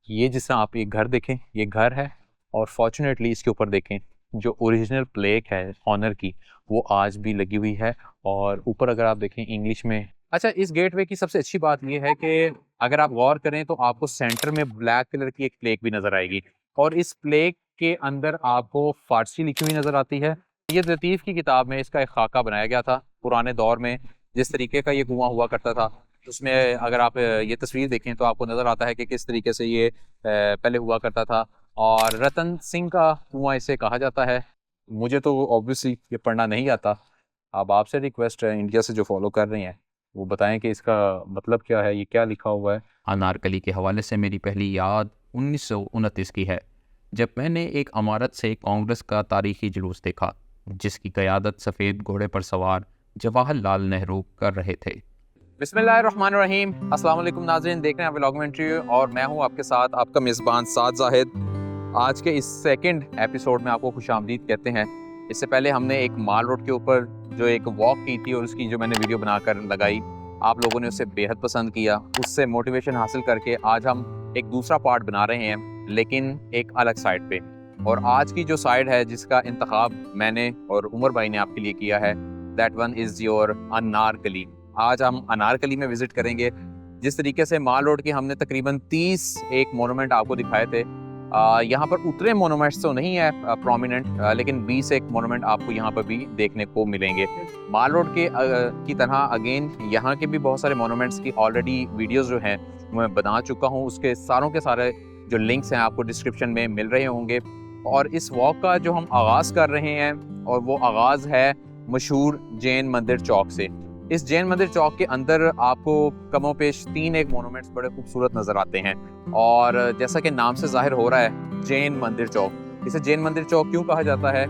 ये जिस तरह आप ये घर देखें, ये घर है और फॉर्चुनेटली इसके ऊपर देखें जो ओरिजिनल प्लेक है ऑनर की, वो आज भी लगी हुई है। और ऊपर अगर आप देखें इंग्लिश में। अच्छा, इस गेटवे की सबसे अच्छी बात ये है कि अगर आप गौर करें तो आपको सेंटर में ब्लैक कलर की एक प्लेक भी नजर आएगी और इस प्लेक के अंदर आपको फारसी लिखी हुई नजर आती है। ये लतीफ़ की किताब में इसका एक खाका बनाया गया था पुराने दौर में, जिस तरीके का ये कुआं हुआ करता था उसमें अगर आप ये तस्वीर देखें तो आपको नज़र आता है कि किस तरीके से ये पहले हुआ करता था। और रतन सिंह का कुआं इसे कहा जाता है। मुझे तो ऑब्वियसली ये पढ़ना नहीं आता। अब आपसे रिक्वेस्ट है, इंडिया से जो फॉलो कर रहे हैं वो बताएं कि इसका मतलब क्या है, ये क्या लिखा हुआ है। अनारकली के हवाले से मेरी पहली याद 1929 की है, जब मैंने एक इमारत से कांग्रेस का तारीखी जुलूस देखा जिसकी क़यादत सफ़ेद घोड़े पर सवार जवाहरलाल नेहरू कर रहे थे। बिस्मिल्लाहिर्रहमानिर्रहीम। अस्सलाम वालेकुम नाज़रीन, देख रहे हैं व्लॉगमेंट्री और मैं हूं आपके साथ आपका मेज़बान साद जाहिद। आज के इस सेकंड एपिसोड में आपको खुशामदीद कहते हैं। इससे पहले हमने एक माल रोड के ऊपर जो एक वॉक की थी और उसकी जो मैंने वीडियो बनाकर लगाई, आप लोगों ने उसे बेहद पसंद किया। उससे मोटिवेशन हासिल करके आज हम एक दूसरा पार्ट बना रहे हैं, लेकिन एक अलग साइड पे। और आज की जो साइड है जिसका इंतखाब मैंने और उमर भाई ने आपके लिए किया है, that one is your Anarkali. आज हम अनारकली में विजिट करेंगे। जिस तरीके से माल रोड के हमने तकरीबन 30 एक मोनूमेंट आपको दिखाए थे, यहाँ पर उतने मोनूमेंट्स तो नहीं है प्रोमिनेंट, लेकिन 20 एक मोनूमेंट आपको यहाँ पर भी देखने को मिलेंगे। माल रोड के की तरह अगेन यहाँ के भी बहुत सारे मोनूमेंट्स की ऑलरेडी वीडियोस जो हैं मैं बना चुका हूँ। उसके सारों के सारे जो लिंक्स हैं आपको डिस्क्रिप्शन में मिल रहे होंगे। और इस वॉक का जो हम आगाज़ कर रहे हैं और वो आगाज़ है मशहूर जैन मंदिर चौक से। इस जैन मंदिर चौक के अंदर आपको कमोपेश 3 एक मोनूमेंट्स बड़े खूबसूरत नज़र आते हैं। और जैसा कि नाम से जाहिर हो रहा है जैन मंदिर चौक, इसे जैन मंदिर चौक क्यों कहा जाता है?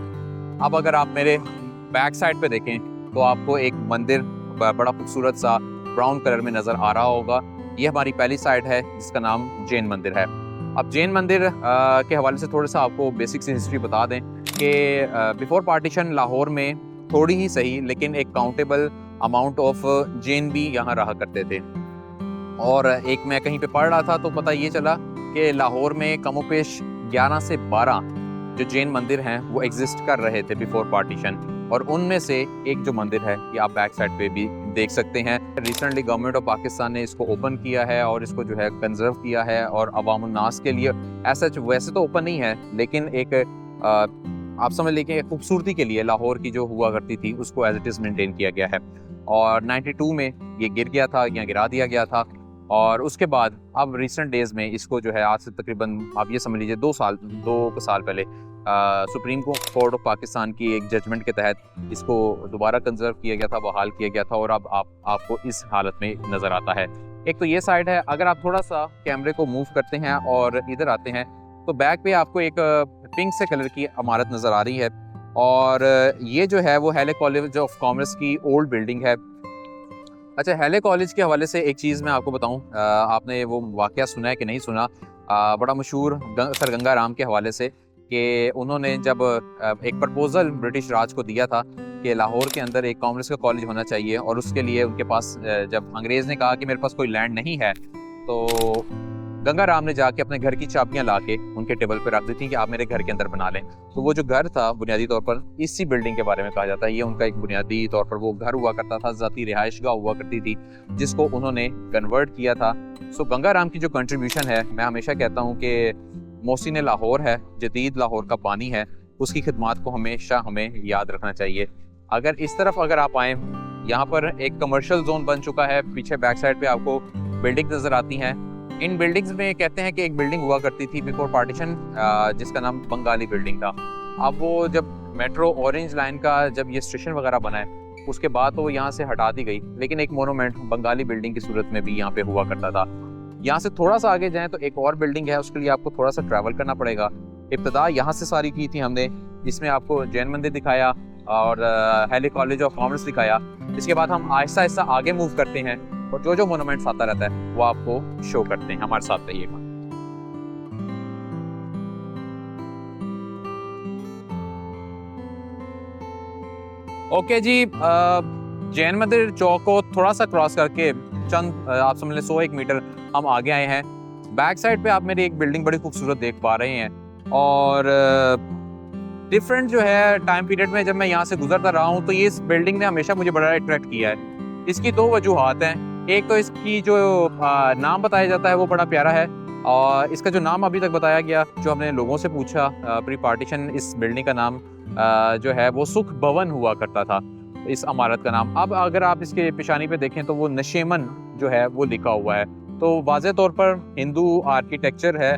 अब अगर आप मेरे बैक साइड पे देखें तो आपको एक मंदिर बड़ा खूबसूरत सा ब्राउन कलर में नज़र आ रहा होगा। ये हमारी पहली साइड है जिसका नाम जैन मंदिर है। अब जैन मंदिर के हवाले से थोड़ा सा आपको बेसिक सी हिस्ट्री बता दें कि बिफोर पार्टीशन लाहौर में थोड़ी ही सही लेकिन एक काउंटेबल अमाउंट ऑफ जैन भी यहाँ रहा करते थे। और एक मैं कहीं पे पढ़ रहा था तो पता ये चला कि लाहौर में कमोपेश 11 से 12 जो जैन मंदिर हैं वो एग्जिस्ट कर रहे थे बिफोर पार्टीशन। और उनमें से एक जो मंदिर है ये आप बैक साइड पे भी देख सकते हैं। रिसेंटली गवर्नमेंट ऑफ पाकिस्तान ने इसको ओपन किया है और इसको जो है कंजर्व किया है और अवामुन नास के लिए ऐसा वैसे तो ओपन नहीं है, लेकिन एक आप समझ लीजिए खूबसूरती के लिए लाहौर की जो हुआ करती थी उसको एज इट इज़ मेंटेन किया गया है। और 92 में ये गिर गया था या गिरा दिया गया था। और उसके बाद अब रिसेंट डेज़ में इसको जो है आज से तकरीबन आप ये समझ लीजिए 2 साल पहले सुप्रीम कोर्ट ऑफ पाकिस्तान की एक जजमेंट के तहत इसको दोबारा कंजर्व किया गया था, बहाल किया गया था और अब आपको इस हालत में नज़र आता है। एक तो ये साइड है। अगर आप थोड़ा सा कैमरे को मूव करते हैं और इधर आते हैं तो बैक पे आपको एक पिंक से कलर की इमारत नज़र आ रही है और ये जो है वो हैले कॉलेज ऑफ कॉमर्स की ओल्ड बिल्डिंग है। अच्छा, हैले कॉलेज के हवाले से एक चीज़ मैं आपको बताऊं, आपने वो वाक़या सुना है कि नहीं सुना? बड़ा मशहूर सर गंगा राम के हवाले से कि उन्होंने जब एक प्रपोज़ल ब्रिटिश राज को दिया था कि लाहौर के अंदर एक कॉमर्स का कॉलेज होना चाहिए और उसके लिए उनके पास जब अंग्रेज़ ने कहा कि मेरे पास कोई लैंड नहीं है तो गंगा राम ने जाके अपने घर की चाबियां लाके उनके टेबल पे रख दी थी कि आप मेरे घर के अंदर बना लें। तो वो जो घर था बुनियादी तौर पर इसी बिल्डिंग के बारे में कहा जाता है। ये उनका एक बुनियादी तौर पर वो घर हुआ करता था, ज़ाती रिहाइशगाह हुआ करती थी जिसको उन्होंने कन्वर्ट किया था। सो गंगा राम की जो कंट्रीब्यूशन है, मैं हमेशा कहता हूँ कि मोहसिन लाहौर है, जदीद लाहौर का पानी है, उसकी खिदमात को हमेशा हमें याद रखना चाहिए। अगर इस तरफ अगर आप आएँ, यहाँ पर एक कमर्शियल जोन बन चुका है। पीछे बैक साइड पे आपको बिल्डिंग नज़र आती हैं। इन बिल्डिंग्स में कहते हैं कि एक बिल्डिंग हुआ करती थी बिफोर पार्टीशन जिसका नाम बंगाली बिल्डिंग था। अब वो जब मेट्रो ऑरेंज लाइन का जब ये स्टेशन वगैरह बना है उसके बाद तो वो यहाँ से हटा दी गई, लेकिन एक मोनूमेंट बंगाली बिल्डिंग की सूरत में भी यहाँ पे हुआ करता था। यहाँ से थोड़ा सा आगे जाएँ तो एक और बिल्डिंग है, उसके लिए आपको थोड़ा सा ट्रैवल करना पड़ेगा। इब्तदा यहाँ से सारी की थी हमने, इसमें आपको जैन मंदिर दिखाया और हैले कॉलेज ऑफ कॉमर्स दिखाया। इसके बाद हम आहिस्ता आहिस्ता आगे मूव करते हैं और जो जो मोनूमेंट्स आता रहता है वो आपको शो करते हैं। हमारे साथ रहिएगा। ओके जी, जैन मंदिर चौक को थोड़ा सा क्रॉस करके चंद आप समझ लें 100 एक मीटर हम आगे आए हैं। बैक साइड पे आप मेरी एक बिल्डिंग बड़ी खूबसूरत देख पा रहे हैं और डिफरेंट जो है टाइम पीरियड में जब मैं यहाँ से गुजरता रहा हूँ तो ये इस बिल्डिंग ने हमेशा मुझे बड़ा अट्रैक्ट किया है। इसकी दो वजूहात हैं। एक तो इसकी जो नाम बताया जाता है वो बड़ा प्यारा है और इसका जो नाम अभी तक बताया गया, जो हमने लोगों से पूछा प्री पार्टीशन, इस बिल्डिंग का नाम जो है वो सुख भवन हुआ करता था, इस इमारत का नाम। अब अगर आप इसके पेशानी पे देखें तो वो नशेमन जो है वो लिखा हुआ है, तो वाज़े तौर पर हिंदू आर्किटेक्चर है,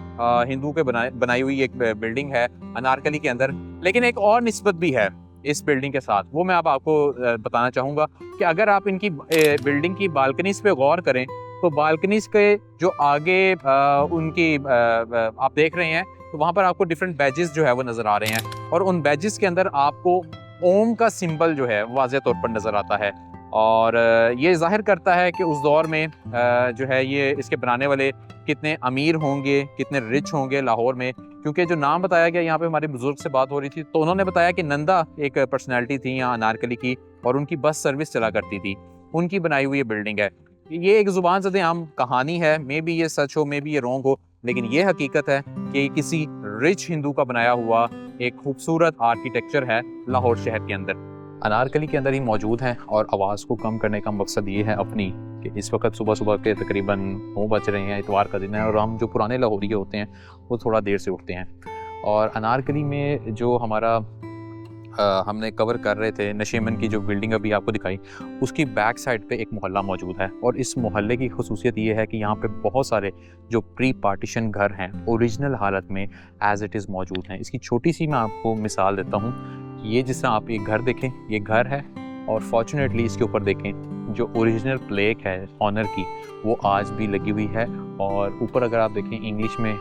हिंदू के बनाई हुई एक बिल्डिंग है अनारकली के अंदर। लेकिन एक और निस्बत भी है इस बिल्डिंग के साथ, वो मैं अब आपको बताना चाहूँगा कि अगर आप इनकी बिल्डिंग की बालकनीज पे गौर करें तो बालकनीज के जो आगे उनकी आप देख रहे हैं तो वहाँ पर आपको डिफरेंट बैजेस जो है वो नज़र आ रहे हैं और उन बैजेस के अंदर आपको ओम का सिंबल जो है वाज़े तौर पर नज़र आता है और ये जाहिर करता है कि उस दौर में जो है ये इसके बनाने वाले कितने अमीर होंगे, कितने रिच होंगे लाहौर में। क्योंकि जो नाम बताया गया, यहाँ पे हमारे बुजुर्ग से बात हो रही थी तो उन्होंने बताया कि नंदा एक पर्सनैलिटी थी यहाँ अनारकली की और उनकी बस सर्विस चला करती थी, उनकी बनाई हुई ये बिल्डिंग है। ये एक ज़ुबान ज़द आम कहानी है, मे बी ये सच हो, मे बी ये रॉन्ग हो, लेकिन ये हकीकत है कि किसी रिच हिंदू का बनाया हुआ एक खूबसूरत आर्किटेक्चर है लाहौर शहर के अंदर। अनारकली के अंदर ही मौजूद हैं और आवाज़ को कम करने का मकसद ये है अपनी कि इस वक्त सुबह सुबह के तकरीबन 9 बज रहे हैं, इतवार का दिन है और हम जो पुराने लाहौरी होते हैं वो थोड़ा देर से उठते हैं। और अनारकली में जो हमारा हमने कवर कर रहे थे नशेमन की जो बिल्डिंग अभी आपको दिखाई, उसकी बैक साइड पे एक मोहल्ला मौजूद है और इस मोहल्ले की खसूसियत ये है कि यहाँ पे बहुत सारे जो प्री पार्टीशन घर हैं ओरिजिनल हालत में एज इट इज़ मौजूद हैं। इसकी छोटी सी मैं आपको मिसाल देता हूँ। ये जिस तरह आप ये घर देखें, ये घर है और फॉर्चुनेटली इसके ऊपर देखें जो ओरिजिनल प्लेक है ऑनर की वो आज भी लगी हुई है और ऊपर अगर आप देखें इंग्लिश में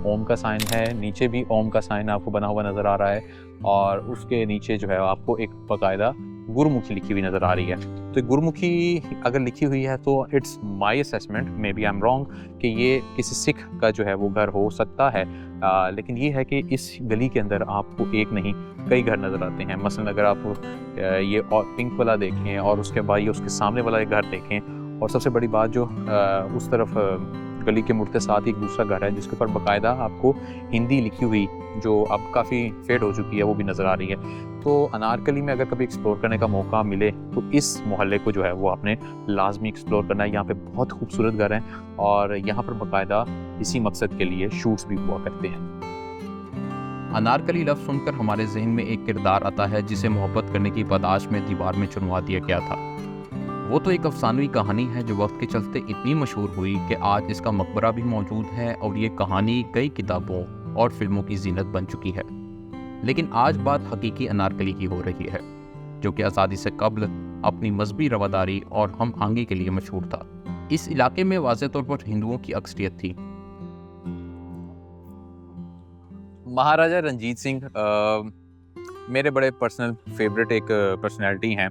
ओम का साइन है, नीचे भी ओम का साइन आपको बना हुआ नज़र आ रहा है और उसके नीचे जो है आपको एक बाकायदा गुरमुखी लिखी हुई नज़र आ रही है। तो गुरमुखी अगर लिखी हुई है तो it's my assessment, maybe I am wrong, कि ये किसी सिख का जो है वो घर हो सकता है। लेकिन ये है कि इस गली के अंदर आपको एक नहीं कई घर नज़र आते हैं। मसलन अगर आप ये और पिंक वाला देखें और उसके बाद ये उसके सामने वाला एक घर देखें और सबसे बड़ी बात जो उस तरफ गली के मुड़ते साथ एक दूसरा घर है जिसके ऊपर बाकायदा आपको हिंदी लिखी हुई जो अब काफ़ी फेड हो चुकी है वो भी नज़र आ रही है। तो अनारकली में अगर कभी एक्सप्लोर करने का मौका मिले तो इस मोहल्ले को जो है वो आपने लाजमी एक्सप्लोर करना है। यहाँ पे बहुत खूबसूरत घर हैं और यहाँ पर बाकायदा इसी मकसद के लिए शूट्स भी हुआ करते हैं। अनारकली लफ्ज़ सुनकर हमारे जहन में एक किरदार आता है जिसे मोहब्बत करने की पदाश में दीवार में चुनवा दिया गया था। वो तो एक अफसानवी कहानी है जो वक्त के चलते इतनी मशहूर हुई कि आज इसका मकबरा भी मौजूद है और ये कहानी कई किताबों और फिल्मों की जीनत बन चुकी है। लेकिन आज बात हकीकी अनारकली की हो रही है जो कि आज़ादी से कब्ल अपनी मजहबी रवादारी और हम आंगी के लिए मशहूर था। इस इलाके में वाज़े तौर पर हिंदुओं की अक्सरियत थी। महाराजा रंजीत सिंह मेरे बड़े पर्सनल फेवरेट एक पर्सनैलिटी हैं।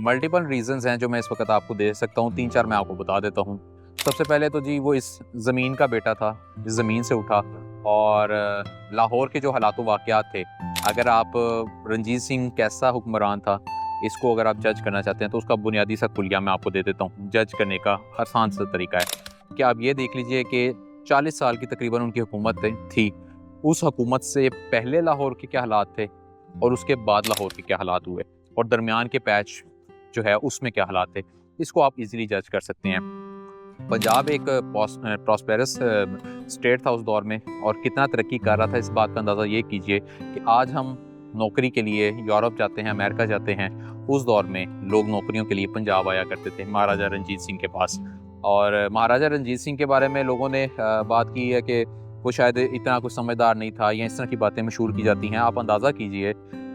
मल्टीपल रीजंस हैं जो मैं इस वक्त आपको दे सकता हूँ, 3-4 मैं आपको बता देता हूँ। सबसे पहले तो जी वो इस ज़मीन का बेटा था, इस ज़मीन से उठा और लाहौर के जो हालात वाक़यात थे, अगर आप रंजीत सिंह कैसा हुक्मरान था इसको अगर आप जज करना चाहते हैं तो उसका बुनियादी सा कुलिया मैं आपको दे देता हूँ। जज करने का आसान सा तरीका है कि आप ये देख लीजिए कि 40 साल की तकरीबन उनकी हुकूमत थी। उस हुकूमत से पहले लाहौर के क्या हालात थे और उसके बाद लाहौर के क्या हालात हुए और दरमियान के पैच जो है उसमें क्या हालात थे, इसको आप इजीली जज कर सकते हैं। पंजाब एक प्रॉस्पेरस स्टेट था उस दौर में और कितना तरक्की कर रहा था इस बात का अंदाज़ा ये कीजिए कि आज हम नौकरी के लिए यूरोप जाते हैं, अमेरिका जाते हैं, उस दौर में लोग नौकरियों के लिए पंजाब आया करते थे महाराजा रंजीत सिंह के पास। और महाराजा रंजीत सिंह के बारे में लोगों ने बात की है कि वो शायद इतना कुछ समझदार नहीं था या इस तरह की बातें मशहूर की जाती हैं। आप अंदाज़ा कीजिए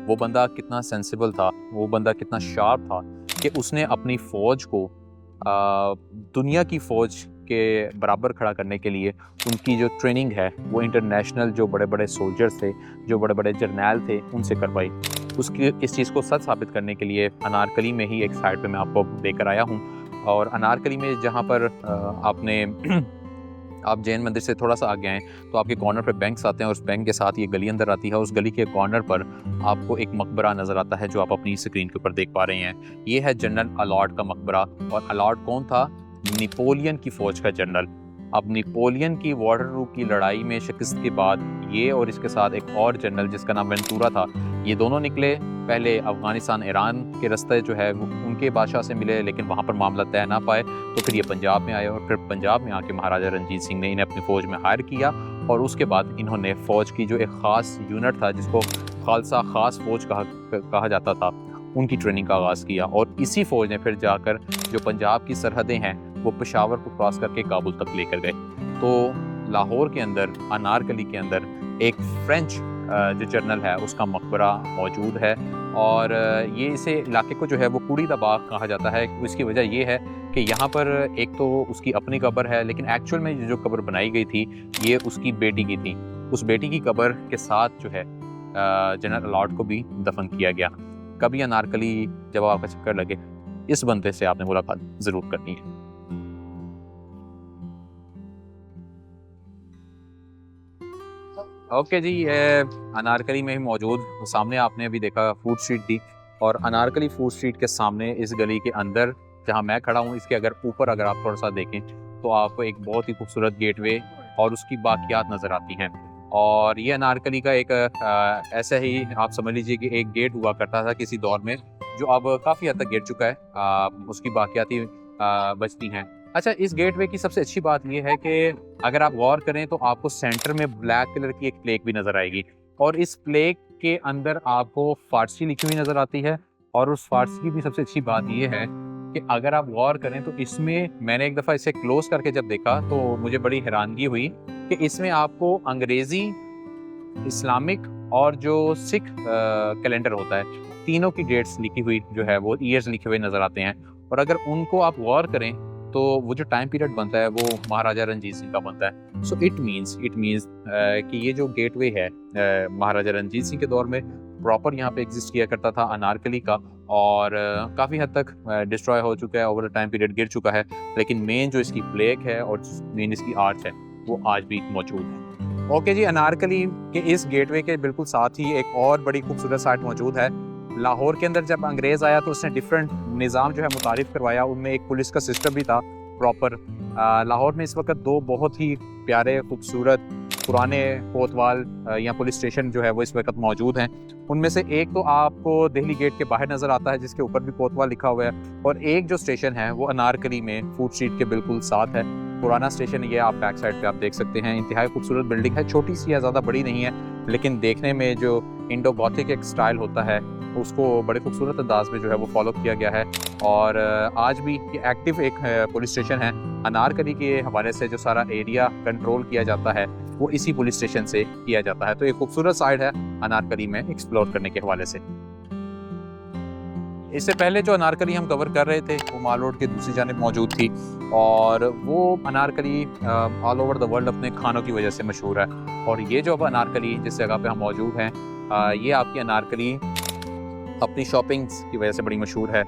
वो बंदा कितना सेंसिबल था, वो बंदा कितना शार्प था कि उसने अपनी फ़ौज को दुनिया की फ़ौज के बराबर खड़ा करने के लिए उनकी जो ट्रेनिंग है वो इंटरनेशनल जो बड़े बड़े सोल्जर्स थे, जो बड़े बड़े जर्नैल थे, उनसे करवाई। उसकी इस चीज़ को सच साबित करने के लिए अनारकली में ही एक साइड पे मैं आपको लेकर आया हूँ। और अनारकली में जहाँ पर आप जैन मंदिर से थोड़ा सा आगे आएँ तो आपके कॉर्नर पे बैंक्स आते हैं और उस बैंक के साथ ये गली अंदर आती है। उस गली के कॉर्नर पर आपको एक मकबरा नज़र आता है जो आप अपनी स्क्रीन के ऊपर देख पा रहे हैं। ये है जनरल अलॉट का मकबरा। और अलॉट कौन था? नेपोलियन की फ़ौज का जनरल। अब नेपोलियन की वाटरलू की लड़ाई में शिकस्त के बाद ये और इसके साथ एक और जनरल जिसका नाम वेंटूरा था, ये दोनों निकले। पहले अफ़गानिस्तान ईरान के रास्ते जो है वो उनके बादशाह से मिले, लेकिन वहाँ पर मामला तय ना पाए, तो फिर ये पंजाब में आए और फिर पंजाब में आके महाराजा रणजीत सिंह ने इन्हें अपनी फ़ौज में हायर किया। और उसके बाद इन्होंने फ़ौज की जो एक ख़ास यूनिट था जिसको खालसा ख़ास फ़ौज कहा जाता था, उनकी ट्रेनिंग का आगाज़ किया। और इसी फ़ौज ने फिर जाकर जो पंजाब की सरहदें हैं वो पेशावर को क्रॉस करके काबुल तक लेकर गए। तो लाहौर के अंदर अनारकली के अंदर एक फ्रेंच जो जनरल है उसका मकबरा मौजूद है, और ये इसे इलाके को जो है वो कुड़ी दा बाग कहा जाता है। इसकी वजह ये है कि यहाँ पर एक तो उसकी अपनी कब्र है, लेकिन एक्चुअल में जो कब्र बनाई गई थी ये उसकी बेटी की थी। उस बेटी की कब्र के साथ जो है जनरल अलॉट को भी दफन किया गया। कभी अनारकली जब आपका चक्कर लगे, इस बंदे से आपने मुलाकात ज़रूर करनी है। ओके जी, अनारकली में ही मौजूद सामने आपने अभी देखा फूड स्ट्रीट थी, और अनारकली फूड स्ट्रीट के सामने इस गली के अंदर जहाँ मैं खड़ा हूँ, इसके ऊपर अगर आप थोड़ा सा देखें तो आपको एक बहुत ही खूबसूरत गेटवे और उसकी बाकियात नज़र आती हैं। और ये अनारकली का एक ऐसा ही आप समझ लीजिए कि एक गेट हुआ करता था किसी दौर में, जो अब काफ़ी हद तक गिर चुका है, उसकी बाकियाती बचती हैं। अच्छा, इस गेटवे की सबसे अच्छी बात यह है कि अगर आप गौर करें तो आपको सेंटर में ब्लैक कलर की एक प्लेक भी नज़र आएगी, और इस प्लेक के अंदर आपको फ़ारसी लिखी हुई नज़र आती है। और उस फ़ारसी की भी सबसे अच्छी बात यह है कि अगर आप गौर करें तो इसमें, मैंने एक दफ़ा इसे क्लोज़ करके जब देखा तो मुझे बड़ी हैरानगी हुई कि इसमें आपको अंग्रेज़ी, इस्लामिक और जो सिख कैलेंडर होता है, तीनों की डेट्स लिखी हुई जो है वो ईयर्स लिखे हुए नज़र आते हैं। और अगर उनको आप गौर करें तो वो जो टाइम पीरियड बनता है वो महाराजा रणजीत सिंह का बनता है। सो इट मीन्स कि ये जो गेटवे है महाराजा रणजीत सिंह के दौर में प्रॉपर यहाँ पे एग्जिस्ट किया करता था अनारकली का, और काफ़ी हद तक डिस्ट्रॉय हो चुका है, ओवर टाइम पीरियड गिर चुका है, लेकिन मेन जो इसकी प्लेक है और मेन इसकी आर्च है वो आज भी मौजूद है। ओके जी, अनारकली के इस गेटवे के बिल्कुल साथ ही एक और बड़ी खूबसूरत साइट मौजूद है। लाहौर के अंदर जब अंग्रेज़ आया तो उसने डिफरेंट निज़ाम जो है मुतारिफ करवाया, उनमें एक पुलिस का सिस्टम भी था प्रॉपर। लाहौर में इस वक्त दो बहुत ही प्यारे खूबसूरत पुराने कोतवाल या पुलिस स्टेशन जो है वो इस वक्त मौजूद हैं। उनमें से एक तो आपको दिल्ली गेट के बाहर नज़र आता है जिसके ऊपर भी कोतवाल लिखा हुआ है, और एक जो स्टेशन है वो अनारकली में फूड स्ट्रीट के बिल्कुल साथ है। पुराना स्टेशन ये आप बैक साइड पे आप देख सकते हैं, इंतहाई खूबसूरत बिल्डिंग है, छोटी सी है, ज़्यादा बड़ी नहीं है, लेकिन देखने में जो इंडो गॉथिक एक स्टाइल होता है उसको बड़े खूबसूरत अंदाज में जो है वो फॉलो किया गया है। और आज भी ये एक्टिव एक पुलिस स्टेशन है। अनारकली के हवाले से जो सारा एरिया कंट्रोल किया जाता है वो इसी पुलिस स्टेशन से किया जाता है। तो एक खूबसूरत साइड है अनारकली में एक्सप्लोर करने के हवाले से। इससे पहले जो अनारकली हम कवर कर रहे थे वो माल रोड की दूसरी जानिब मौजूद थी, और वो Anarkali all over the world अपने खानों की वजह से मशहूर है। और ये जो अब अनारकली जिस जगह पे हम मौजूद हैं, ये आपकी अनारकली अपनी शॉपिंग्स की वजह से बड़ी मशहूर है,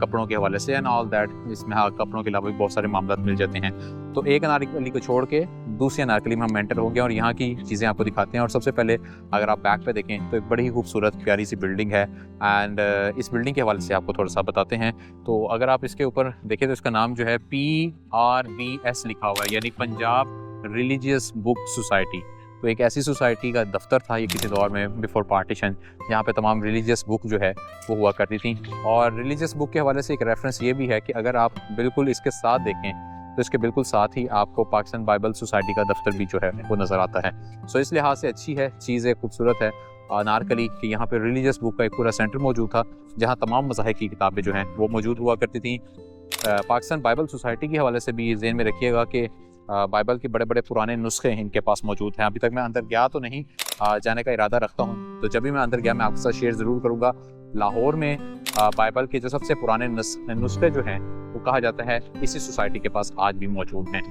कपड़ों के हवाले से एंड ऑल दैट। इसमें कपड़ों के अलावा भी बहुत सारे मामला मिल जाते हैं। तो एक अनारकली को छोड़ के दूसरी अनारकली में हम एंटर हो गए और यहाँ की चीज़ें आपको दिखाते हैं। और सबसे पहले अगर आप बैक पे देखें तो एक बड़ी ही खूबसूरत प्यारी सी बिल्डिंग है, एंड इस बिल्डिंग के हवाले से आपको थोड़ा सा बताते हैं। तो अगर आप इसके ऊपर देखें तो इसका नाम जो है PRBS लिखा हुआ है, यानी पंजाब रिलीजियस बुक सोसाइटी। तो एक ऐसी सोसाइटी का दफ्तर था ये किसी दौर में बिफोर पार्टीशन, जहाँ पे तमाम रिलीजियस बुक जो है वो हुआ करती थी। और रिलीजियस बुक के हवाले से एक रेफरेंस ये भी है कि अगर आप बिल्कुल इसके साथ देखें तो इसके बिल्कुल साथ ही आपको पाकिस्तान बाइबल सोसाइटी का दफ्तर भी जो है वो नज़र आता है। सो इस लिहाज से अच्छी है, चीज़ खूबसूरत है अनारकली कि यहाँ पे रिलीजियस बुक का एक पूरा सेंटर मौजूद था जहाँ तमाम मज़ाहिब की किताबें जो हैं वो मौजूद हुआ करती थी। पाकिस्तान बाइबल सोसाइटी के हवाले से भी ज़हन में रखिएगा कि बाइबल के बड़े बड़े पुराने नुस्खे इनके पास मौजूद हैं। अभी तक मैं अंदर गया तो नहीं, जाने का इरादा रखता हूँ, तो जब भी मैं अंदर गया मैं आपके साथ शेयर ज़रूर करूँगा। लाहौर में बाइबल के जो सबसे पुराने नुस्खे जो हैं वो कहा जाता है इसी सोसाइटी के पास आज भी मौजूद हैं।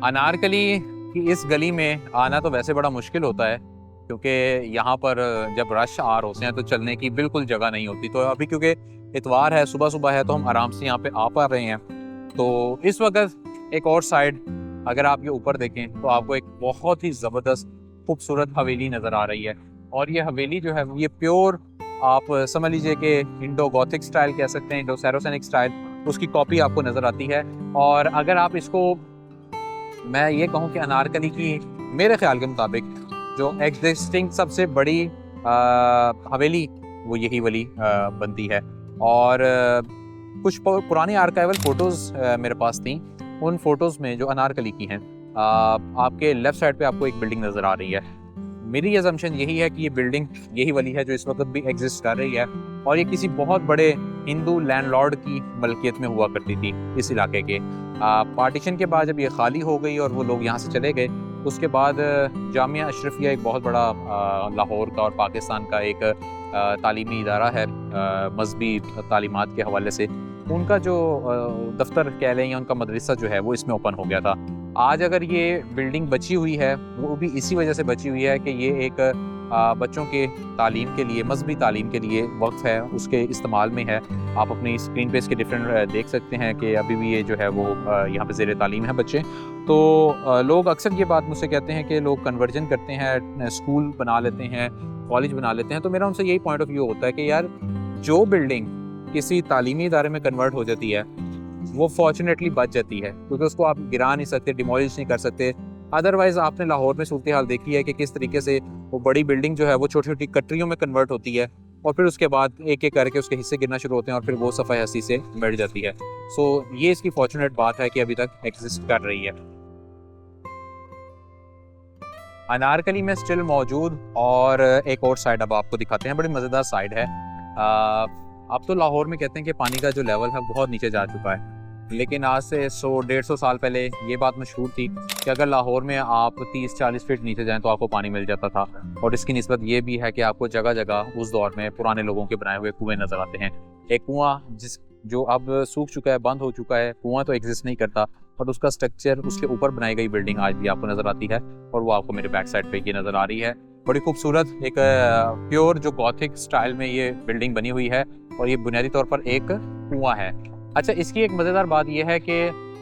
अनारकली की इस गली में आना तो वैसे बड़ा मुश्किल होता है, क्योंकि यहाँ पर जब रश आर होते हैं तो चलने की बिल्कुल जगह नहीं होती। तो अभी क्योंकि इतवार है, सुबह सुबह है, तो हम आराम से यहाँ पे आ पा रहे हैं। तो इस वक्त एक और साइड अगर आप ये ऊपर देखें तो आपको एक बहुत ही ज़बरदस्त खूबसूरत हवेली नज़र आ रही है। और ये हवेली जो है ये प्योर आप समझ लीजिए कि इंडो गॉथिक स्टाइल कह सकते हैं, इंडो सैरोसेनिक स्टाइल। उसकी कॉपी आपको नज़र आती है। और अगर आप इसको, मैं ये कहूँ कि अनारकली की मेरे ख्याल के मुताबिक जो एग्जिस्टिंग सबसे बड़ी हवेली वो यही वाली बनती है। और कुछ पुरानी आर्काइवल फ़ोटोज़ मेरे पास थी, उन फ़ोटोज़ में जो अनारकली की हैं आपके लेफ़्ट साइड पे आपको एक बिल्डिंग नज़र आ रही है। मेरी असम्पशन यही है कि ये बिल्डिंग यही वाली है जो इस वक्त भी एग्जिस्ट कर रही है, और ये किसी बहुत बड़े हिंदू लैंडलॉर्ड की मलकियत में हुआ करती थी इस इलाके के। पार्टीशन के बाद जब ये खाली हो गई और वो लोग यहाँ से चले गए, उसके बाद जामिया अशरफिया एक बहुत बड़ा लाहौर का और पाकिस्तान का एक तालीमी इदारा है मजहबी तालीमात के हवाले से, उनका जो दफ्तर कह लें या उनका मदरसा जो है वो इसमें ओपन हो गया था। आज अगर ये बिल्डिंग बची हुई है वो भी इसी वजह से बची हुई है कि ये एक बच्चों के तालीम के लिए, मजहबी तालीम के लिए वक्फ है, उसके इस्तेमाल में है। आप अपनी स्क्रीन पे इसके डिफरेंट देख सकते हैं कि अभी भी ये जो है वो यहाँ पे ज़ेर तालीम है बच्चे। तो लोग अक्सर ये बात मुझसे कहते हैं कि लोग कन्वर्जन करते हैं, स्कूल बना लेते हैं, कॉलेज बना लेते हैं। तो मेरा उनसे यही पॉइंट ऑफ व्यू होता है कि यार जो बिल्डिंग किसी तालीमी इदारे में कन्वर्ट हो जाती है वो फॉर्चुनेटली बच जाती है, क्योंकि उसको आप गिरा नहीं सकते, डिमोलिश नहीं कर सकते। अदरवाइज़ आपने लाहौर में सूरत हाल देखी है कि किस तरीके से वो बड़ी बिल्डिंग जो है वो छोटी छोटी कटरियों में कन्वर्ट होती है, और फिर उसके बाद एक एक करके उसके हिस्से गिरना शुरू होते हैं और फिर वो सफ़ाई हस्ती से मिट जाती है। सो ये इसकी फॉर्चुनेट बात है कि अभी तक एग्जिस्ट कर रही है। अनारकली में स्टिल मौजूद। और एक और साइड अब आपको दिखाते हैं, बड़ी मज़ेदार साइड है। अब तो लाहौर में कहते हैं कि पानी का जो लेवल है बहुत नीचे जा चुका है, लेकिन आज से 100-150 साल पहले ये बात मशहूर थी कि अगर लाहौर में आप 30-40 फीट नीचे जाएं तो आपको पानी मिल जाता था। और इसकी निस्बत ये भी है कि आपको जगह जगह उस दौर में पुराने लोगों के बनाए हुए कुएँ नज़र आते हैं। एक कुआँ जो अब सूख चुका है, बंद हो चुका है, कुआँ तो एग्जिस्ट नहीं करता, और उसका स्ट्रक्चर, उसके ऊपर बनाई गई बिल्डिंग आज भी आपको नज़र आती है, और वो आपको मेरे बैक साइड पे ये नज़र आ रही है। बड़ी खूबसूरत एक प्योर जो गॉथिक स्टाइल में ये बिल्डिंग बनी हुई है, और ये बुनियादी तौर पर एक कुआँ है। अच्छा, इसकी एक मज़ेदार बात यह है कि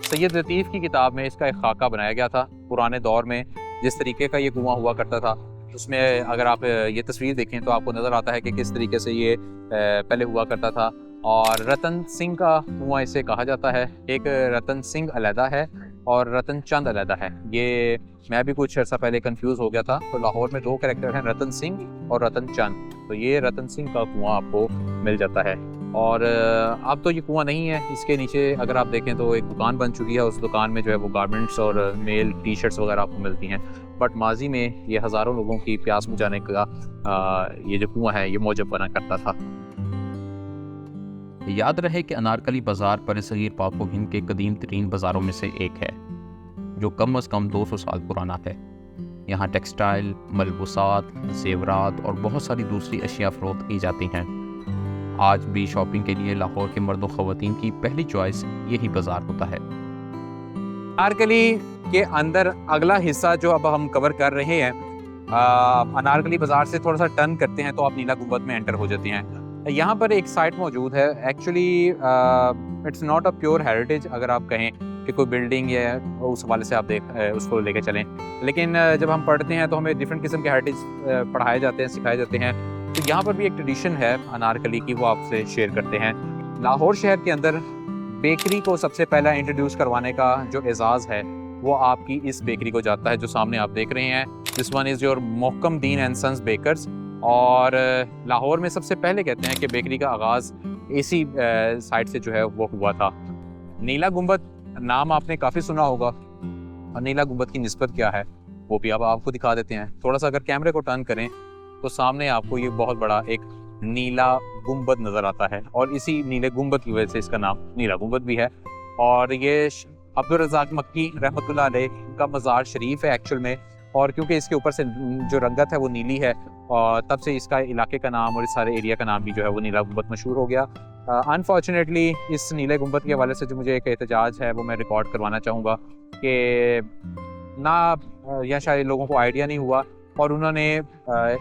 सैयद लतीफ़ की किताब में इसका एक खाका बनाया गया था। पुराने दौर में जिस तरीके का ये कुआँ हुआ करता था, उसमें अगर आप ये तस्वीर देखें तो आपको नज़र आता है कि किस तरीके से ये पहले हुआ करता था। और रतन सिंह का कुआँ इसे कहा जाता है। एक रतन सिंह अलहदा है और रतन चंद अलहदा है। ये मैं भी कुछ अर्सा पहले कंफ्यूज हो गया था। तो लाहौर में 2 कैरेक्टर हैं, रतन सिंह और रतन चंद। तो ये रतन सिंह का कुआँ आपको मिल जाता है। और अब तो ये कुआँ नहीं है, इसके नीचे अगर आप देखें तो एक दुकान बन चुकी है। उस दुकान में जो है वो गारमेंट्स और मेल टी-शर्ट्स वगैरह आपको मिलती हैं। बट माजी में ये हज़ारों लोगों की प्यास बुझाने का ये जो कुआँ है ये मौजब बना करता था। याद रहे कि अनारकली बाज़ार बरसगीर पाक व हिंद के कदीम तरीन बाज़ारों में से एक है, जो कम अज़ कम 200 साल पुराना है। यहाँ टेक्सटाइल, मलबूसात, जेवरात और बहुत सारी दूसरी अशिया फ़रोख्त की जाती हैं। आज भी शॉपिंग के लिए लाहौर के मर्द व ख़वातीन की पहली चॉइस यही बाज़ार होता है। अनारकली के अंदर अगला हिस्सा जो अब हम कवर कर रहे हैं, अनारकली बाज़ार से थोड़ा सा टर्न करते हैं तो आप नीला गुंबद में एंटर हो जाते हैं। यहाँ पर एक साइट मौजूद है। Actually it's not a pure heritage, अगर आप कहें कि कोई बिल्डिंग या उस हवाले से आप उसको लेके चलें, लेकिन जब हम पढ़ते हैं तो हमें डिफरेंट किस्म के हेरिटेज पढ़ाए जाते हैं, सिखाए जाते हैं। तो यहाँ पर भी एक ट्रेडिशन है अनारकली की, वो आपसे शेयर करते हैं। लाहौर शहर के अंदर बेकरी को सबसे पहला इंट्रोड्यूस करवाने का जो एजाज़ है वो आपकी इस बेकरी को जाता है जो सामने आप देख रहे हैं। This one is your Mohkam Deen and sons bakers. और लाहौर में सबसे पहले कहते हैं कि बेकरी का आगाज़ इसी साइड से जो है वो हुआ था। नीला गुंबद नाम आपने काफ़ी सुना होगा, और नीला गुंबद की निस्बत क्या है वो भी अब आपको दिखा देते हैं। थोड़ा सा अगर कैमरे को टर्न करें तो सामने आपको ये बहुत बड़ा एक नीला गुंबद नज़र आता है, और इसी नीले गुंबद की वजह से इसका नाम नीला गुंबद भी है। और ये अब्दुल रज़ाक मक्की रहमतुल्लाह अलैह का मज़ार शरीफ है एक्चुअल में, और क्योंकि इसके ऊपर से जो रंगत है वो नीली है, और तब से इसका इलाके का नाम और इस सारे एरिया का नाम भी जो है वो नीला गुंबद मशहूर हो गया। अनफॉर्चुनेटली इस नीले गुंबद के हवाले से जो मुझे एक एहतजाज है वो मैं रिकॉर्ड करवाना चाहूँगा कि ना या शायद लोगों को आइडिया नहीं हुआ, और उन्होंने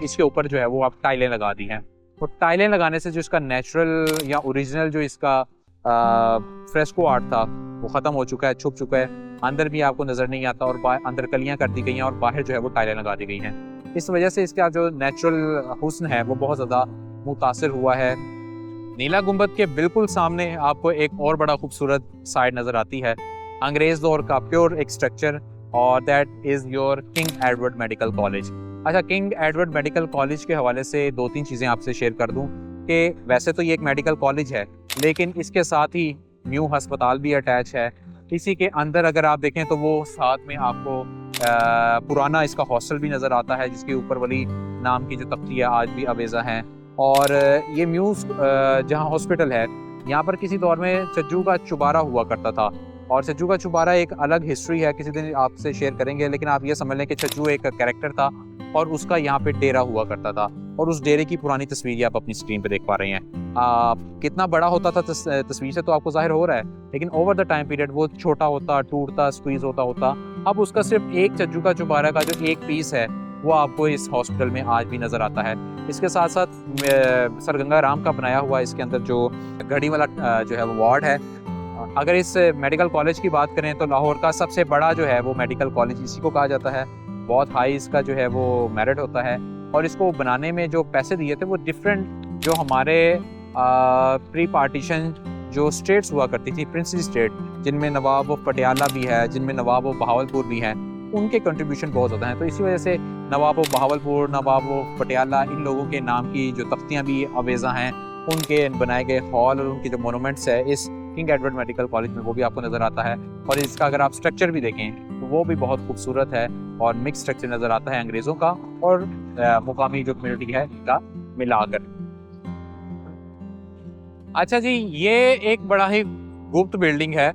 इसके ऊपर जो है वो अब टाइलें लगा दी हैं। तो टाइलें लगाने से जो इसका नेचुरल या ओरिजिनल जो इसका फ्रेस्को आर्ट था वो ख़त्म हो चुका है, छुप चुका है, अंदर भी आपको नज़र नहीं आता, और अंदर कलियाँ कर दी गई हैं और बाहर जो है वो टाइलें लगा दी गई हैं। इस वजह से इसका जो नेचुरल हुस्न है वो बहुत ज़्यादा मुतासिर हुआ है। नीला गुंबद के बिल्कुल सामने आपको एक और बड़ा खूबसूरत साइट नज़र आती है, अंग्रेज़ दौर का प्योर एक स्ट्रक्चर, और that is your king Edward medical college. अच्छा, किंग एडवर्ड मेडिकल कॉलेज के हवाले से 2-3 चीज़ें आपसे शेयर कर दूं कि वैसे तो ये एक मेडिकल कॉलेज है, लेकिन इसके साथ ही न्यू अस्पताल भी अटैच है। इसी के अंदर अगर आप देखें तो वो साथ में आपको पुराना इसका हॉस्टल भी नज़र आता है, जिसके ऊपर वली नाम की जो तख्ती है आज भी अवेज़ा हैं। और ये म्यूज़ जहाँ हॉस्पिटल है, यहाँ पर किसी दौर में चज्जू का चुबारा हुआ करता था, और चज्जू का चुबारा एक अलग हिस्ट्री है, किसी दिन आपसे शेयर करेंगे। लेकिन आप ये समझ लें कि चज्जू एक कैरेक्टर था और उसका यहाँ पे डेरा हुआ करता था, और उस डेरे की पुरानी तस्वीर आप अपनी स्क्रीन पे देख पा रहे हैं। कितना बड़ा होता था तस्वीर से तो आपको जाहिर हो रहा है, लेकिन ओवर द टाइम पीरियड वो छोटा होता, टूटता, स्क्वीज होता। अब उसका सिर्फ एक चज्जू का चुबारा का जो एक पीस है वो आपको इस हॉस्पिटल में आज भी नज़र आता है। इसके साथ साथ सर गंगा राम का बनाया हुआ इसके अंदर जो घड़ी वाला जो है वो वार्ड है। अगर इस मेडिकल कॉलेज की बात करें तो लाहौर का सबसे बड़ा जो है वो मेडिकल कॉलेज इसी को कहा जाता है। बहुत हाई इसका जो है वो मेरिट होता है, और इसको बनाने में जो पैसे दिए थे वो डिफरेंट जो हमारे प्री पार्टीशन जो स्टेट्स हुआ करती थी, प्रिंसली स्टेट, जिनमें नवाब ऑफ पटियाला भी है, जिनमें नवाब ऑफ बहावलपुर भी हैं, उनके कंट्रीब्यूशन बहुत ज़्यादा हैं। तो इसी वजह से नवाब ऑफ बहावलपुर, नवाब ऑफ पटियाला, इन लोगों के नाम की जो तख्तियाँ भी अवेज़ा हैं, उनके बनाए गए हॉल और उनके जो मोनूमेंट्स है इस किंग एडवर्ड मेडिकल कॉलेज में, वो भी आपको नज़र आता है। और इसका अगर आप स्ट्रक्चर भी देखें तो वो भी बहुत खूबसूरत है, और मिक्स स्ट्रक्चर नज़र आता है अंग्रेज़ों का और मुकामी जो कम्युनिटी है इनका मिलाकर। अच्छा जी, ये एक बड़ा ही गुप्त बिल्डिंग है,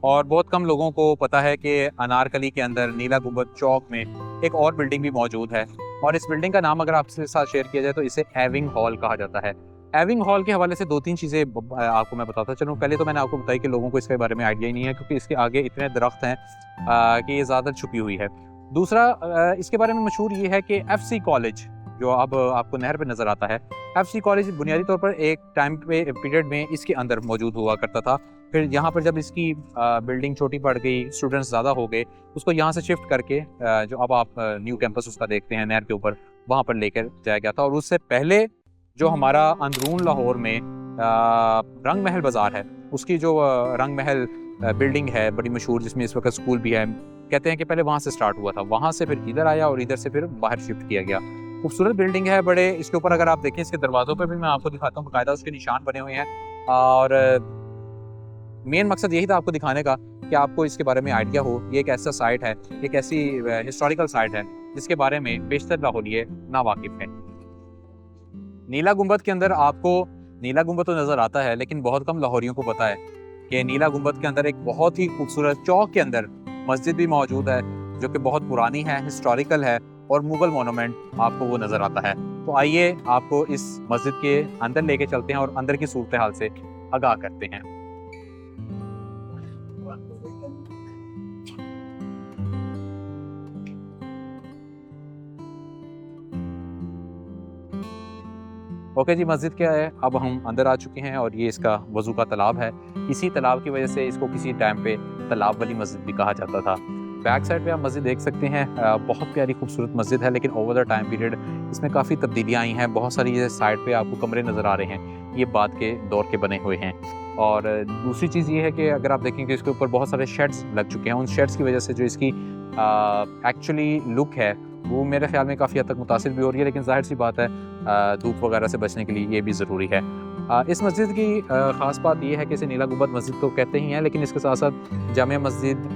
और बहुत कम लोगों को पता है कि अनारकली के अंदर नीला गुंबद चौक में एक और बिल्डिंग भी मौजूद है। और इस बिल्डिंग का नाम अगर आपके साथ शेयर किया जाए तो इसे एविंग हॉल कहा जाता है। एविंग हॉल के हवाले से 2-3 चीज़ें आपको मैं बताता चलूँ। पहले तो मैंने आपको बताया कि लोगों को इसके बारे में आइडिया ही नहीं है, क्योंकि इसके आगे इतने दरख्त हैं कि ये ज़्यादा छुपी हुई है। दूसरा, इसके बारे में मशहूर ये है कि FC कॉलेज जो अब आपको नहर पे नज़र आता है, FC कॉलेज बुनियादी तौर पर एक टाइम पे पीरियड में इसके अंदर मौजूद हुआ करता था। फिर यहाँ पर जब इसकी बिल्डिंग छोटी पड़ गई, स्टूडेंट्स ज़्यादा हो गए, उसको यहाँ से शिफ्ट करके जो अब आप न्यू कैंपस उसका देखते हैं नहर के ऊपर, वहाँ पर लेकर जाया गया था। और उससे पहले जो हमारा अंदरून लाहौर में रंग महल बाज़ार है, उसकी जो रंग महल बिल्डिंग है बड़ी मशहूर, जिसमें इस वक्त स्कूल भी है, कहते हैं कि पहले वहाँ से स्टार्ट हुआ था, वहाँ से फिर इधर आया और इधर से फिर बाहर शिफ्ट किया गया। खूबसूरत बिल्डिंग है बड़े। इसके ऊपर अगर आप देखें, इसके दरवाज़ों पर भी मैं आपको दिखाता हूँ, बाकायदा उसके निशान बने हुए हैं। और मेन मकसद यही था आपको दिखाने का कि आपको इसके बारे में आइडिया हो। ये एक ऐसा साइट है, एक ऐसी हिस्टोरिकल साइट है जिसके बारे में बेशतर लाहौरिये नावाकिफ़ हैं। नीला गुंबद के अंदर आपको नीला गुंबद तो नज़र आता है, लेकिन बहुत कम लाहौरियों को पता है कि नीला गुंबद के अंदर एक बहुत ही खूबसूरत चौक के अंदर मस्जिद भी मौजूद है, जो कि बहुत पुरानी है, हिस्टोरिकल है, और मुगल मोनूमेंट आपको वो नज़र आता है। तो आइए आपको इस मस्जिद के अंदर लेके चलते हैं और अंदर की सूरत हाल से आगाह करते हैं। ओके जी, मस्जिद क्या है, अब हम अंदर आ चुके हैं, और ये इसका वज़ू का तालाब है। इसी तालाब की वजह से इसको किसी टाइम पे तालाब वाली मस्जिद भी कहा जाता था। बैक साइड पे आप मस्जिद देख सकते हैं, बहुत प्यारी खूबसूरत मस्जिद है, लेकिन ओवर द टाइम पीरियड इसमें काफ़ी तब्दीलियाँ आई हैं। बहुत सारी ये साइड पे आपको कमरे नज़र आ रहे हैं, ये बाद के दौर के बने हुए हैं। और दूसरी चीज़ ये है कि अगर आप देखेंगे इसके ऊपर बहुत सारे शेड्स लग चुके हैं। उन शेड्स की वजह से जो इसकी एक्चुअली लुक है वो मेरे ख्याल में काफ़ी हद तक मुतासिर भी हो रही है, लेकिन जाहिर सी बात है धूप वगैरह से बचने के लिए ये भी ज़रूरी है। इस मस्जिद की ख़ास बात यह है कि इसे नीला गुंबद मस्जिद तो कहते ही हैं, लेकिन इसके साथ साथ जामिया मस्जिद,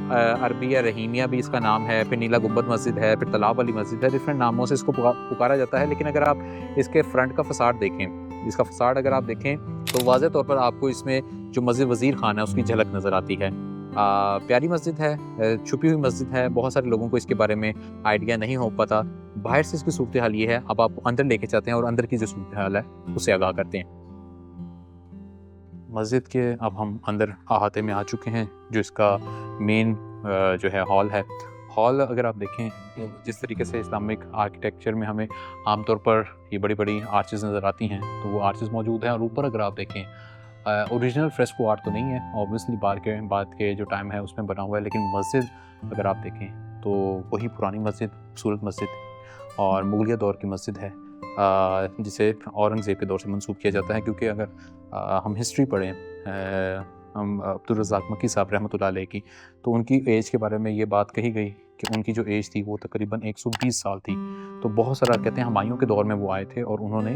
अरबिया रहीमिया भी इसका नाम है, फिर नीला गुंबद मस्जिद है, फिर तालाब वाली मस्जिद है। डिफरेंट नामों से इसको पुकारा जाता है। लेकिन अगर आप इसके फ्रंट का फसाड देखें, इसका फसाड अगर आप देखें तो वाज़ेह तौर पर आपको इसमें जो मस्जिद वज़ीर खान है उसकी झलक नज़र आती है। प्यारी मस्जिद है, छुपी हुई मस्जिद है, बहुत सारे लोगों को इसके बारे में आइडिया नहीं हो पता। बाहर से इसकी सूरत हाल ये है, अब आप अंदर लेके जाते हैं और अंदर की जो सूरत हाल है उससे आगाह करते हैं। मस्जिद के अब हम अंदर अहाते में आ चुके हैं, जो इसका मेन जो है हॉल है। हॉल अगर आप देखें तो जिस तरीके से इस्लामिक आर्किटेक्चर में हमें आमतौर पर ये बड़ी बड़ी आर्चेस नज़र आती हैं, तो वो आर्चेस मौजूद हैं। और ऊपर अगर आप देखें, ओरिजिनल फ्रेस्को आर्ट तो नहीं है, ऑब्वियसली बाद के जो टाइम है उसमें बना हुआ है, लेकिन मस्जिद अगर आप देखें तो वही पुरानी मस्जिद, खूबसूरत मस्जिद और मुगलिया दौर की मस्जिद है। जिसे औरंगज़ेब के दौर से मंसूब किया जाता है, क्योंकि अगर हम हिस्ट्री पढ़ें हम अब्दुल रज़्ज़ाक़ मक्की साहब रहमतुल्लाह अलैह की, तो उनकी एज के बारे में ये बात कही गई कि उनकी जो एज थी वो तकरीबन 120 साल थी। तो बहुत सारा कहते हैं हुमायूं के दौर में वो आए थे और उन्होंने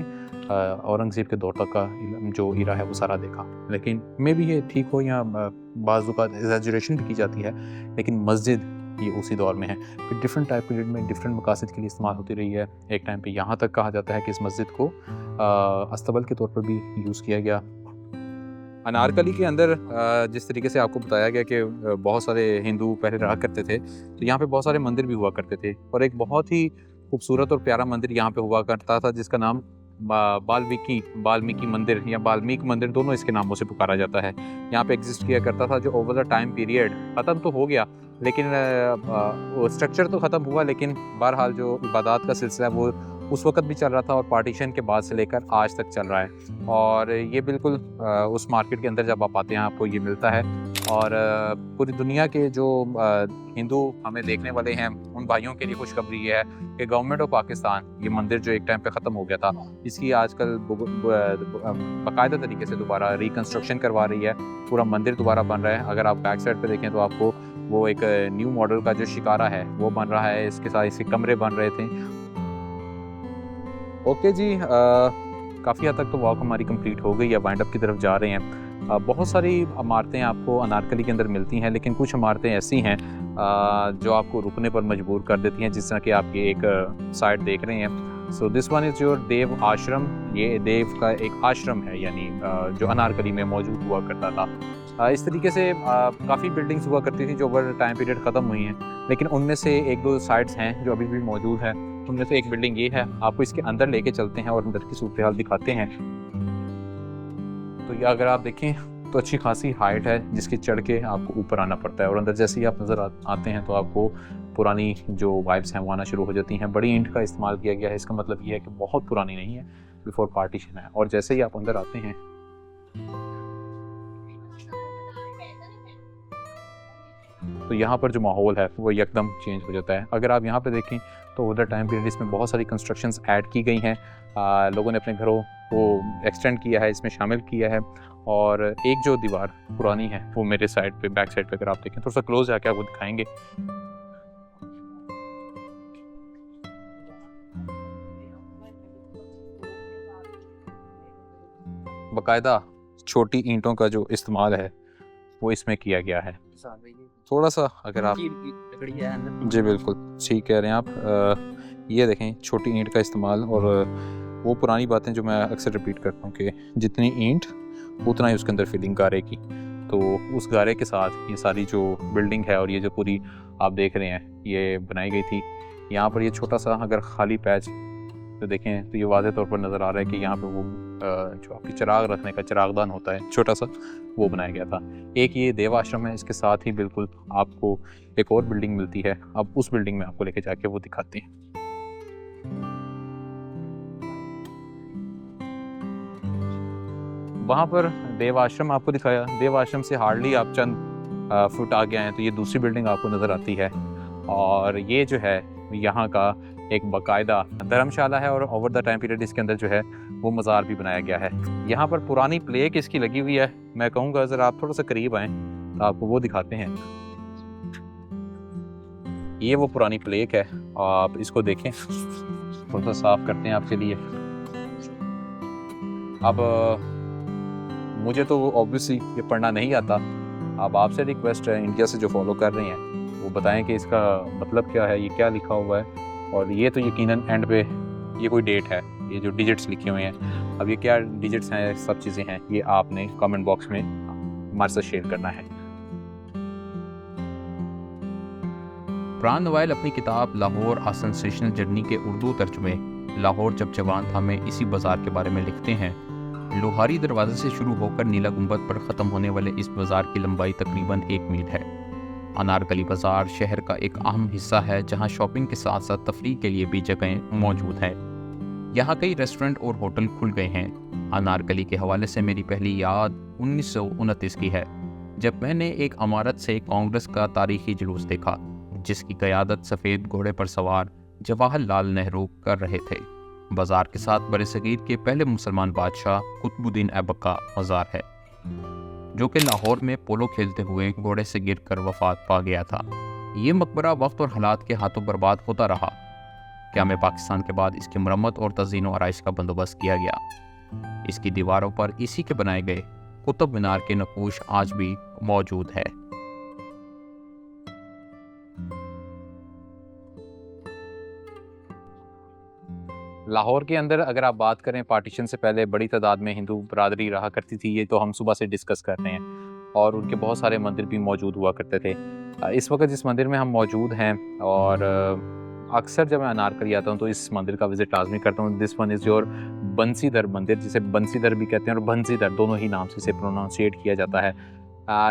औरंगज़ेब के दौर तक का जो इरा है वो सारा देखा। लेकिन मे भी ये ठीक हो या बाज़ औक़ात एग्ज़ैजरेशन भी की जाती है, लेकिन मस्जिद ये उसी दौर में है। फिर डिफरेंट टाइम पीरियड में डिफरेंट मकासद के लिए इस्तेमाल होती रही है। एक टाइम पे यहाँ तक कहा जाता है कि इस मस्जिद को अस्तबल के तौर पर भी यूज़ किया गया। अनारकली के अंदर जिस तरीके से आपको बताया गया कि बहुत सारे हिंदू पहले रहा करते थे, तो यहाँ पे बहुत सारे मंदिर भी हुआ करते थे और एक बहुत ही खूबसूरत और प्यारा मंदिर यहाँ पे हुआ करता था जिसका नाम बाल्मीकि मंदिर या बाल्मीक मंदिर, दोनों इसके नामों से पुकारा जाता है। यहाँ पे एग्जिस्ट किया करता था, जो ओवर द टाइम पीरियड ख़त्म तो हो गया, लेकिन वो स्ट्रक्चर तो ख़त्म हुआ, लेकिन बहरहाल जो इबादत का सिलसिला है वो उस वक्त भी चल रहा था और पार्टीशन के बाद से लेकर आज तक चल रहा है। और ये बिल्कुल उस मार्केट के अंदर जब आप आते हैं आपको ये मिलता है। और पूरी दुनिया के जो हिंदू हमें देखने वाले हैं उन भाइयों के लिए खुशखबरी ये है कि गवर्नमेंट ऑफ पाकिस्तान ये मंदिर जो एक टाइम पे ख़त्म हो गया था, इसकी आजकल बाकायदा तरीके से दोबारा रिकन्स्ट्रक्शन करवा रही है। पूरा मंदिर दोबारा बन रहा है। अगर आप बैक साइड पे देखें तो आपको वो एक न्यू मॉडल का जो शिकारा है वो बन रहा है, इसके साथ इसके कमरे बन रहे थे। ओके जी, काफ़ी हद तक तो वॉक हमारी कंप्लीट हो गई है, वाइंड अप की तरफ जा रहे हैं। बहुत सारी इमारतें आपको अनारकली के अंदर मिलती हैं, लेकिन कुछ इमारतें ऐसी हैं जो आपको रुकने पर मजबूर कर देती हैं, जिस तरह कि आप ये एक साइड देख रहे हैं। So this one is your Dev Ashram. ये देव का एक आश्रम है, यानी जो अनारकली में मौजूद हुआ करता था। इस तरीके से काफ़ी बिल्डिंग्स हुआ करती थी जो ओवर टाइम पीरियड ख़त्म हुई हैं, लेकिन उनमें से एक दो साइट्स हैं जो अभी भी मौजूद है। उनमें से एक बिल्डिंग ये है, आपको इसके अंदर लेके चलते हैं और अंदर की सूरत हाल दिखाते हैं। तो ये अगर आप देखें तो अच्छी खासी हाइट है जिसकी चढ़ के आपको ऊपर आना पड़ता है, और अंदर जैसे ही आप नज़र आते हैं तो आपको पुरानी जो वाइब्स हैं वो आना शुरू हो जाती हैं। बड़ी ईंट का इस्तेमाल किया गया है, इसका मतलब ये है कि बहुत पुरानी नहीं है, बिफोर पार्टीशन है। और जैसे ही आप अंदर आते हैं तो यहाँ पर जो माहौल है वो एकदम चेंज हो जाता है। अगर आप यहाँ पे देखें तो उधर टाइम पीरियड इसमें बहुत सारी कंस्ट्रक्शंस ऐड की गई हैं। लोगों ने अपने घरों को एक्सटेंड किया है, इसमें शामिल किया है। और एक जो दीवार पुरानी है वो मेरे साइड पे, बैक साइड पे अगर आप देखें, थोड़ा सा क्लोज जाके आपको दिखाएंगे। बाकायदा छोटी ईंटों का जो इस्तेमाल है वो इसमें किया गया है। थोड़ा सा अगर आप जी बिल्कुल ठीक कह रहे हैं आप। ये देखें छोटी ईंट का इस्तेमाल, और वो पुरानी बातें जो मैं अक्सर रिपीट करता हूँ कि जितनी ईंट उतना ही उसके अंदर फिलिंग गारे की। तो उस गारे के साथ ये सारी जो बिल्डिंग है और ये जो पूरी आप देख रहे हैं ये बनाई गई थी। यहाँ पर ये छोटा सा अगर खाली पैच तो देखें तो ये वाज़े तौर पर नज़र आ रहा है कि यहाँ पे वो जो आपकी चिराग रखने का चिरागदान होता है छोटा सा, वो बनाया गया था। एक ये देव आश्रम है, इसके साथ ही बिल्कुल आपको एक और बिल्डिंग मिलती है। अब उस बिल्डिंग में आपको लेके जाके वो दिखाते हैं। वहाँ पर देव आश्रम आपको दिखाया, देव आश्रम से हार्डली आप चंद फुट आगे आए तो ये दूसरी बिल्डिंग आपको नज़र आती है। और ये जो है यहाँ का एक बाकायदा धर्मशाला है, और ओवर द टाइम पीरियड इसके अंदर जो है वो मज़ार भी बनाया गया है। यहाँ पर पुरानी प्लेक इसकी लगी हुई है। मैं कहूँगा अगर आप थोड़ा सा करीब आएँ तो आपको वो दिखाते हैं। ये वो पुरानी प्लेक है, आप इसको देखें, थोड़ा सा साफ करते हैं आपके लिए। अब मुझे तो ऑब्वियसली ये पढ़ना नहीं आता। अब आपसे रिक्वेस्ट है, इंडिया से जो फॉलो कर रहे हैं वो बताएं कि इसका मतलब क्या है, ये क्या लिखा हुआ है। और ये तो यकीनन एंड पे ये कोई डेट है, ये जो डिजिट्स लिखे हुए हैं, अब ये क्या डिजिट्स हैं, सब चीज़ें हैं, ये आपने कमेंट बॉक्स में हमारे साथ शेयर करना है। प्राण नवाइल अपनी किताब लाहौर आ सेंसेशनल जर्नी के उर्दू तर्जुमे लाहौर जब जवान था में इसी बाज़ार के बारे में लिखते हैं। लोहारी दरवाजे से शुरू होकर नीला गुंबद पर ख़त्म होने वाले इस बाज़ार की लंबाई तकरीबन 1 मील है। अनारकली बाज़ार शहर का एक अहम हिस्सा है जहां शॉपिंग के साथ साथ तफरीह के लिए भी जगहें मौजूद हैं। यहाँ कई रेस्टोरेंट और होटल खुल गए हैं। अनारकली के हवाले से मेरी पहली याद 1929 की है, जब मैंने एक इमारत से कांग्रेस का तारीखी जुलूस देखा जिसकी क़यादत सफ़ेद घोड़े पर सवार जवाहरलाल नेहरू कर रहे थे। बाज़ार के साथ बरसगीर के पहले मुसलमान बादशाह कुतुबुद्दीन ऐबक का मज़ार है, जो कि लाहौर में पोलो खेलते हुए घोड़े से गिरकर वफात पा गया था। ये मकबरा वक्त और हालात के हाथों बर्बाद होता रहा। क़याम पाकिस्तान के बाद इसकी मरम्मत और तज़ीन व आराइश का बंदोबस्त किया गया। इसकी दीवारों पर इसी के बनाए गए कुतुब मीनार के नक्श आज भी मौजूद है। लाहौर के अंदर अगर आप बात करें, पार्टीशन से पहले बड़ी तादाद में हिंदू बरादरी रहा करती थी, ये तो हम सुबह से डिस्कस कर रहे हैं, और उनके बहुत सारे मंदिर भी मौजूद हुआ करते थे। इस वक्त जिस मंदिर में हम मौजूद हैं, और अक्सर जब मैं अनारकली आता हूँ तो इस मंदिर का विज़िट लाजमी करता हूँ। This one is your Bansidhar मंदिर, जिसे बंसीधर भी कहते हैं और बंसीधर, दोनों ही नाम से इसे प्रोनाउंसिएट किया जाता है।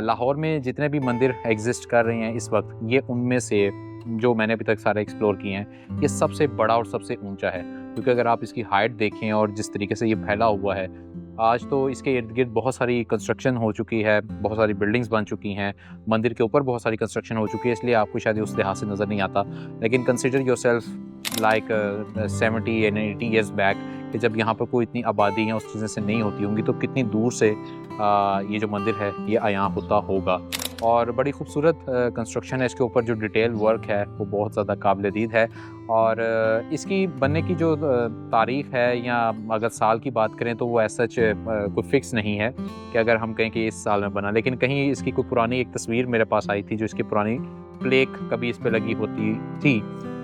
लाहौर में जितने भी मंदिर एग्जिस्ट कर रहे हैं इस वक्त, ये उनमें से जो मैंने अभी तक सारे एक्सप्लोर किए हैं, ये सबसे बड़ा और सबसे ऊंचा है। क्योंकि अगर आप इसकी हाइट देखें और जिस तरीके से ये फैला हुआ है, आज तो इसके इर्द गिर्द बहुत सारी कंस्ट्रक्शन हो चुकी है, बहुत सारी बिल्डिंग्स बन चुकी हैं, मंदिर के ऊपर बहुत सारी कंस्ट्रक्शन हो चुकी है, इसलिए आपको शायद उस लिहाज से नज़र नहीं आता। लेकिन consider yourself like 70 and 80 years back, कि जब यहाँ पर कोई इतनी आबादी है उस चीज़ें से नहीं होती होंगी, तो कितनी दूर से ये जो मंदिर है ये आया होता होगा। और बड़ी खूबसूरत कंस्ट्रक्शन है, इसके ऊपर जो डिटेल वर्क है वो बहुत ज़्यादा काबिल-ए-दीद है। और इसकी बनने की जो तारीख़ है, या अगर साल की बात करें, तो वो ऐसा कोई फ़िक्स नहीं है कि अगर हम कहें कि इस साल में बना। लेकिन कहीं इसकी कोई पुरानी एक तस्वीर मेरे पास आई थी, जो इसकी पुरानी प्लेक कभी इस पे लगी होती थी,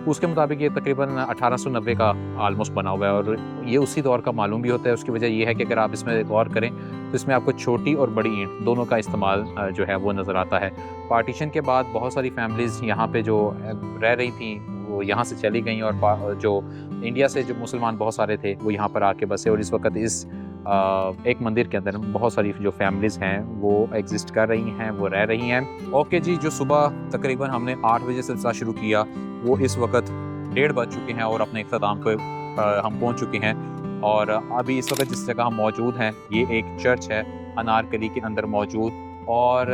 उसके मुताबिक ये तकरीबन 1890 का आलमोस्ट बना हुआ है। और ये उसी दौर का मालूम भी होता है। उसकी वजह ये है कि अगर आप इसमें गौर करें तो इसमें आपको छोटी और बड़ी ईंट दोनों का इस्तेमाल जो है वो नज़र आता है। पार्टीशन के बाद बहुत सारी फैमिलीज़ यहाँ पे जो रह रही थी वो यहाँ से चली गई, और जो इंडिया से जो मुसलमान बहुत सारे थे वो यहाँ पर आके बसे। और इस वक्त इस एक मंदिर के अंदर बहुत सारी जो फैमिलीज़ हैं वो एग्जिस्ट कर रही हैं, वो रह रही हैं। ओके जी, जो सुबह तकरीबन हमने 8 बजे सिलसिला शुरू किया, वो इस वक्त 1:30 बज चुके हैं और अपने इख्तिताम पे हम पहुंच चुके हैं। और अभी इस वक्त जिस जगह हम मौजूद हैं, ये एक चर्च है अनारकली के अंदर मौजूद। और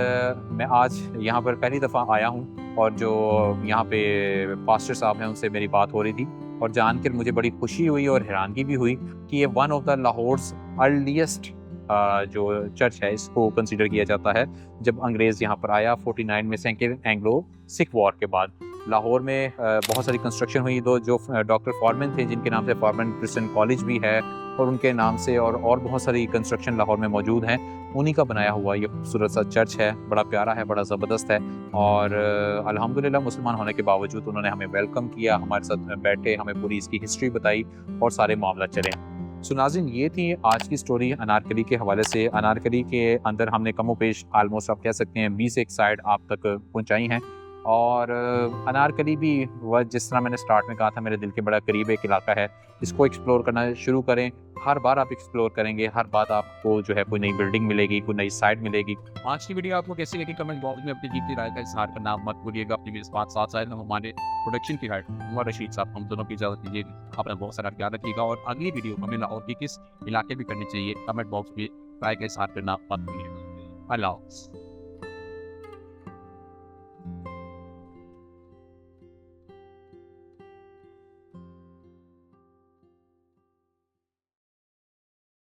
मैं आज यहाँ पर पहली दफ़ा आया हूँ, और जो यहाँ पे पास्टर साहब हैं उनसे मेरी बात हो रही थी, और जानकर मुझे बड़ी खुशी हुई और हैरानगी भी हुई कि ये वन ऑफ द लाहौर्स अर्लीस्ट जो चर्च है, इसको कंसीडर किया जाता है। जब अंग्रेज़ यहाँ पर आया 49 में, सेकेंड एंग्लो सिख वॉर के बाद, लाहौर में बहुत सारी कंस्ट्रक्शन हुई। जो डॉक्टर फॉरमैन थे, जिनके नाम से फॉरमैन क्रिश्चियन कॉलेज भी है, और उनके नाम से और बहुत सारी कंस्ट्रक्शन लाहौर में मौजूद हैं, उन्हीं का बनाया हुआ ये खूबसूरत सा चर्च है। बड़ा प्यारा है, बड़ा ज़बरदस्त है। और अल्हम्दुलिल्लाह मुसलमान होने के बावजूद उन्होंने हमें वेलकम किया, हमारे साथ बैठे, हमें पूरी इसकी हिस्ट्री बताई और सारे मामला चले। सो नाज़रीन, ये थी आज की स्टोरी अनारकली के हवाले से। अनारकली के अंदर हमने कमोपेश आलमोस्ट आप कह सकते हैं 20 एक साइड आप तक पहुँचाई हैं। और अनारकली भी वह, जिस तरह मैंने स्टार्ट में कहा था, मेरे दिल के बड़ा करीब एक इलाका है। इसको एक्सप्लोर करना शुरू करें। हर बार आप एक्सप्लोर करेंगे, हर बार आपको जो है कोई नई बिल्डिंग मिलेगी, कोई नई साइट मिलेगी। आज की वीडियो आपको कैसी लगी कमेंट बॉक्स में अपनी कीमती राय का इज़हार करना मत भूलिएगा। अपनी इस बात साथ साथ हमारे प्रोडक्शन की हेड उमर रशीद साहब, हम दोनों की इजाज़त दीजिए। अपना बहुत सारा ख्याल रखिएगा, और अगली वीडियो हमें लाहौर की किस इलाके भी करनी चाहिए, कमेंट बॉक्स में राय का इज़हार करना मत भूलिएगा। अल्लाह हाफ़िज़।